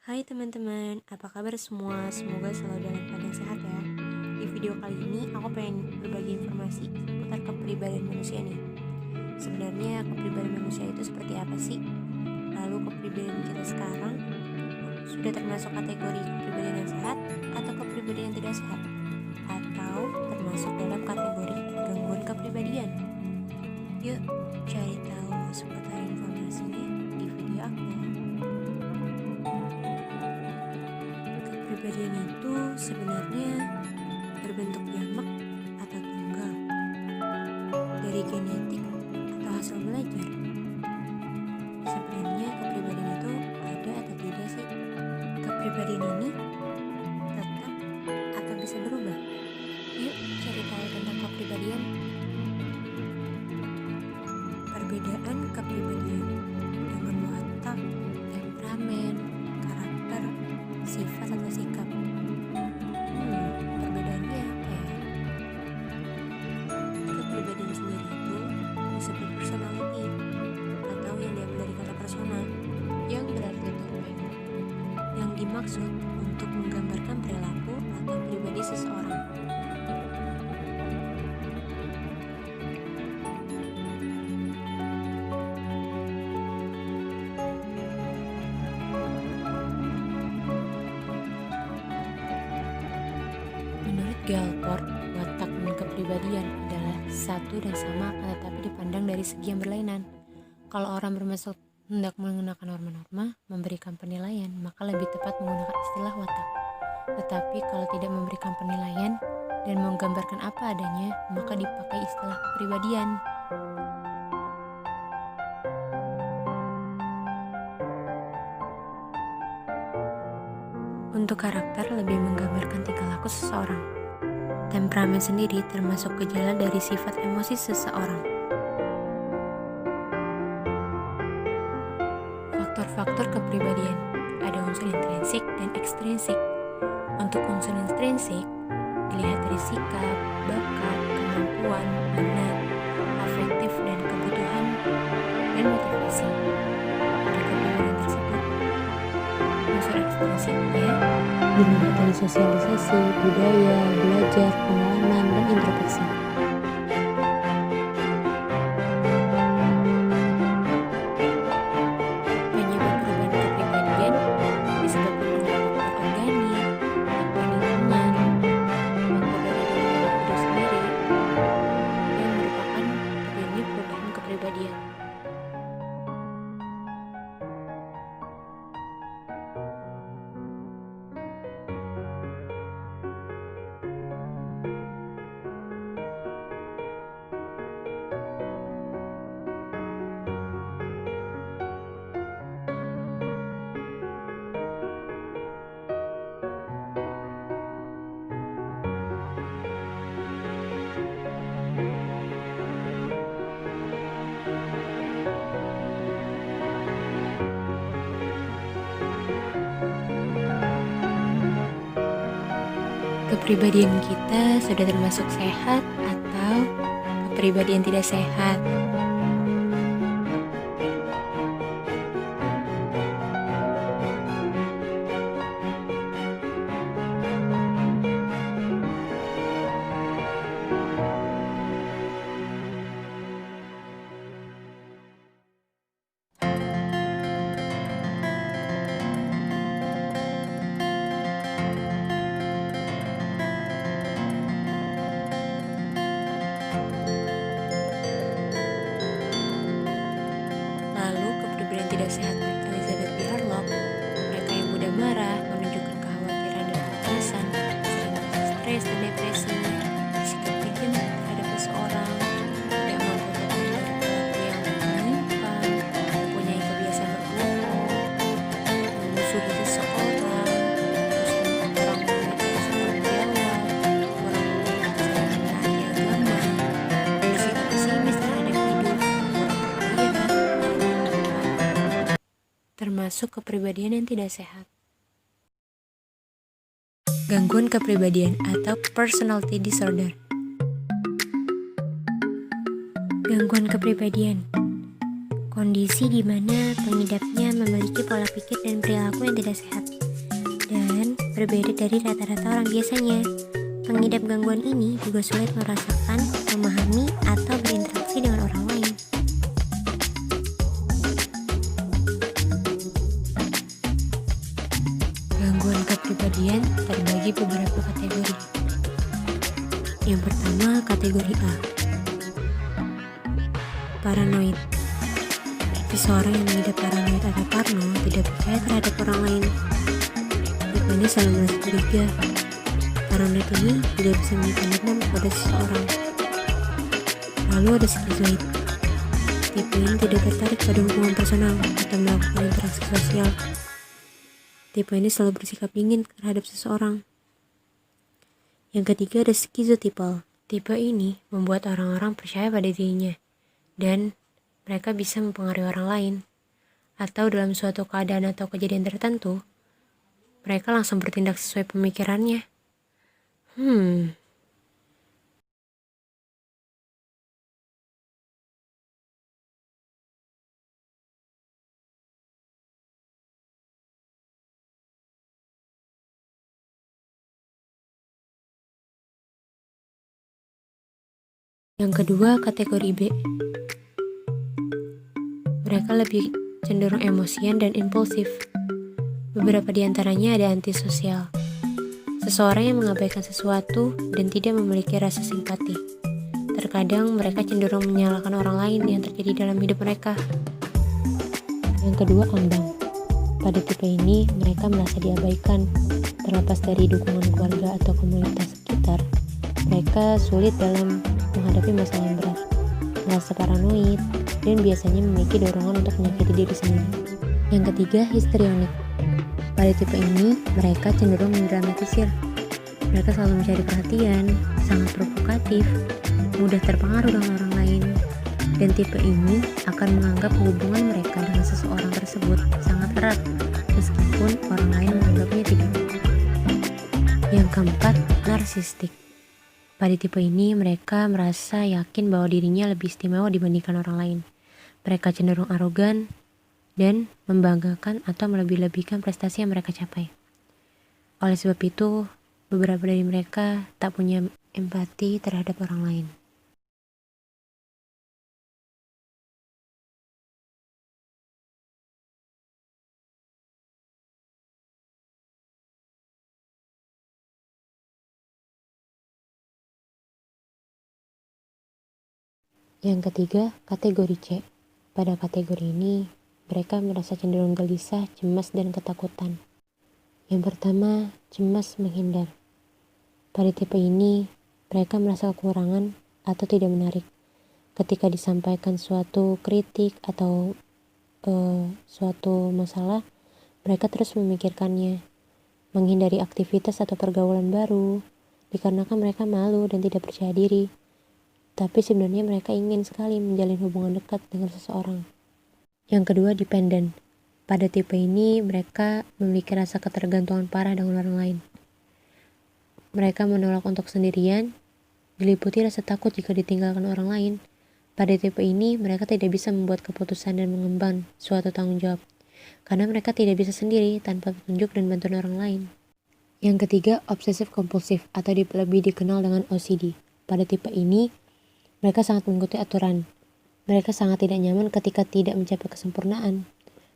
Hai teman-teman, apa kabar semua? Semoga selalu dalam keadaan sehat ya. Di video kali ini aku pengen berbagi informasi seputar kepribadian manusia nih. Sebenarnya kepribadian manusia itu seperti apa sih? Lalu kepribadian kita sekarang sudah termasuk kategori kepribadian yang sehat atau kepribadian yang tidak sehat? Atau termasuk dalam kategori gangguan kepribadian? Yuk cari tahu seputar informasinya di video aku. Kepribadian itu sebenarnya berbentuk jamak atau tunggal, dari genetik atau hasil belajar. Sebenarnya kepribadian itu ada atau tidak sih? Kepribadian ini tetap atau bisa berubah? Yuk cari tahu tentang kepribadian. Perbedaan kepribadian dengan watak, temperamen, karakter, sifat atau sikap. Perbedaannya apa ya? Kepribadian sendiri itu disebut personality atau yang diambil dari kata persona yang berarti topeng, yang dimaksud untuk menggambarkan perilaku atau pribadi seseorang. Menurut Galport, watak dan kepribadian adalah satu dan sama akan tetapi dipandang dari segi yang berlainan. Kalau orang bermaksud hendak menggunakan norma-norma, memberikan penilaian, maka lebih tepat menggunakan istilah watak. Tetapi kalau tidak memberikan penilaian dan menggambarkan apa adanya, maka dipakai istilah kepribadian. Untuk karakter lebih menggambarkan tingkah laku seseorang. Temperamen sendiri termasuk gejala dari sifat emosi seseorang. Faktor-faktor kepribadian ada unsur intrinsik dan ekstrinsik. Untuk unsur intrinsik dilihat dari sikap, bakat, kemampuan, minat, afektif dan kebutuhan dan motivasi. Pada kepribadian tersebut, unsur ekstrinsiknya dilihat dari sosialisasi, budaya, belajar, pengalaman, dan introspeksi. Penyebab perubahan kepribadian disebabkan oleh faktor organik, faktor lingkungan, faktor dari dalam individu sendiri, yang merupakan terjadinya perubahan kepribadian. Kepribadian kita sudah termasuk sehat atau kepribadian tidak sehat? Lalu kepribadian tidak sehat menurut Elizabeth B. Harlock, mereka yang mudah marah, menunjukkan kekhawatiran dan kecemasan, sering merasa stres dan depresi, bersikap kejam terhadap seseorang, tidak mampu bertahan dari perilaku yang menyimpang, mempunyai kebiasaan berbohong, memusuhi seseorang, terus orang tidak bertanggung jawab, orang tidak menaati agama, bersikap pesimis terhadap hidup, termasuk kepribadian yang tidak sehat. Gangguan kepribadian atau personality disorder. Gangguan kepribadian, kondisi di mana pengidapnya memiliki pola pikir dan perilaku yang tidak sehat. Dan berbeda dari rata-rata orang biasanya, pengidap gangguan ini juga sulit merasakan, memahami, atau berinteraksi dengan orang lain. Gangguan kepribadian terbagi beberapa kategori. Yang pertama, kategori A. Paranoid. Seseorang yang mengidap paranoid atau parno tidak percaya terhadap orang lain. Tipe ini selalu merasa curiga. Paranoid ini juga bisa memberikan dendam kepada seseorang. Lalu ada skizoid. Tipe ini tidak tertarik pada hubungan personal atau melakukan interaksi sosial. Tipe ini selalu bersikap dingin terhadap seseorang. Yang ketiga ada skizotipal. Tipe ini membuat orang-orang percaya pada dirinya dan mereka bisa mempengaruhi orang lain. Atau dalam suatu keadaan atau kejadian tertentu, mereka langsung bertindak sesuai pemikirannya. Yang kedua, kategori B. Mereka lebih cenderung emosian dan impulsif. Beberapa di antaranya ada antisosial. Seseorang yang mengabaikan sesuatu dan tidak memiliki rasa simpati. Terkadang mereka cenderung menyalahkan orang lain yang terjadi dalam hidup mereka. Yang kedua, ambang. Pada tipe ini, mereka merasa diabaikan. Terlepas dari dukungan keluarga atau komunitas sekitar, mereka sulit dalam menghadapi masalah yang berat, merasa paranoid, dan biasanya memiliki dorongan untuk menyakiti diri sendiri. Yang ketiga, histrionik. Pada tipe ini, mereka cenderung mendramatisir. Mereka selalu mencari perhatian, sangat provokatif, mudah terpengaruh dengan orang lain, dan tipe ini akan menganggap hubungan mereka dengan seseorang tersebut sangat erat, meskipun orang lain menganggapnya tidak. Yang keempat, narsistik. Pada tipe ini, mereka merasa yakin bahwa dirinya lebih istimewa dibandingkan orang lain. Mereka cenderung arogan dan membanggakan atau melebih-lebihkan prestasi yang mereka capai. Oleh sebab itu, beberapa dari mereka tak punya empati terhadap orang lain. Yang ketiga, kategori C. Pada kategori ini, mereka merasa cenderung gelisah, cemas, dan ketakutan. Yang pertama, cemas menghindar. Pada tipe ini, mereka merasa kekurangan atau tidak menarik. Ketika disampaikan suatu kritik atau suatu masalah, mereka terus memikirkannya, menghindari aktivitas atau pergaulan baru, dikarenakan mereka malu dan tidak percaya diri. Tapi sebenarnya mereka ingin sekali menjalin hubungan dekat dengan seseorang. Yang kedua, dependent. Pada tipe ini, mereka memiliki rasa ketergantungan parah dengan orang lain. Mereka menolak untuk sendirian, diliputi rasa takut jika ditinggalkan orang lain. Pada tipe ini, mereka tidak bisa membuat keputusan dan mengemban suatu tanggung jawab, karena mereka tidak bisa sendiri tanpa petunjuk dan bantuan orang lain. Yang ketiga, obsesif kompulsif atau lebih dikenal dengan OCD. Pada tipe ini, mereka sangat mengikuti aturan. Mereka sangat tidak nyaman ketika tidak mencapai kesempurnaan.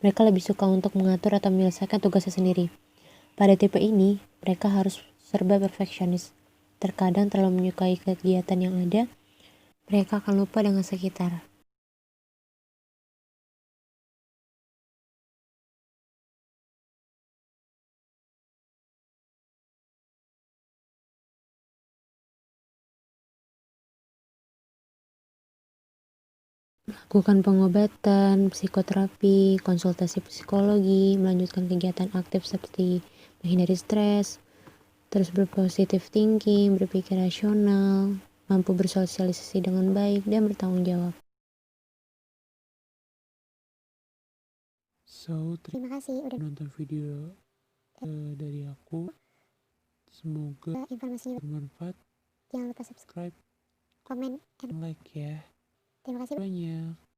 Mereka lebih suka untuk mengatur atau menyelesaikan tugasnya sendiri. Pada tipe ini, mereka harus serba perfeksionis. Terkadang terlalu menyukai kegiatan yang ada, mereka akan lupa dengan sekitar. Lakukan pengobatan, psikoterapi, konsultasi psikologi, melanjutkan kegiatan aktif seperti menghindari stres, terus berpositif thinking, berpikir rasional, mampu bersosialisasi dengan baik, dan bertanggung jawab. Terima kasih udah nonton video dari aku. Semoga informasinya bermanfaat. Jangan lupa subscribe, Subscribe, komen, and like ya. terima kasih Banyak.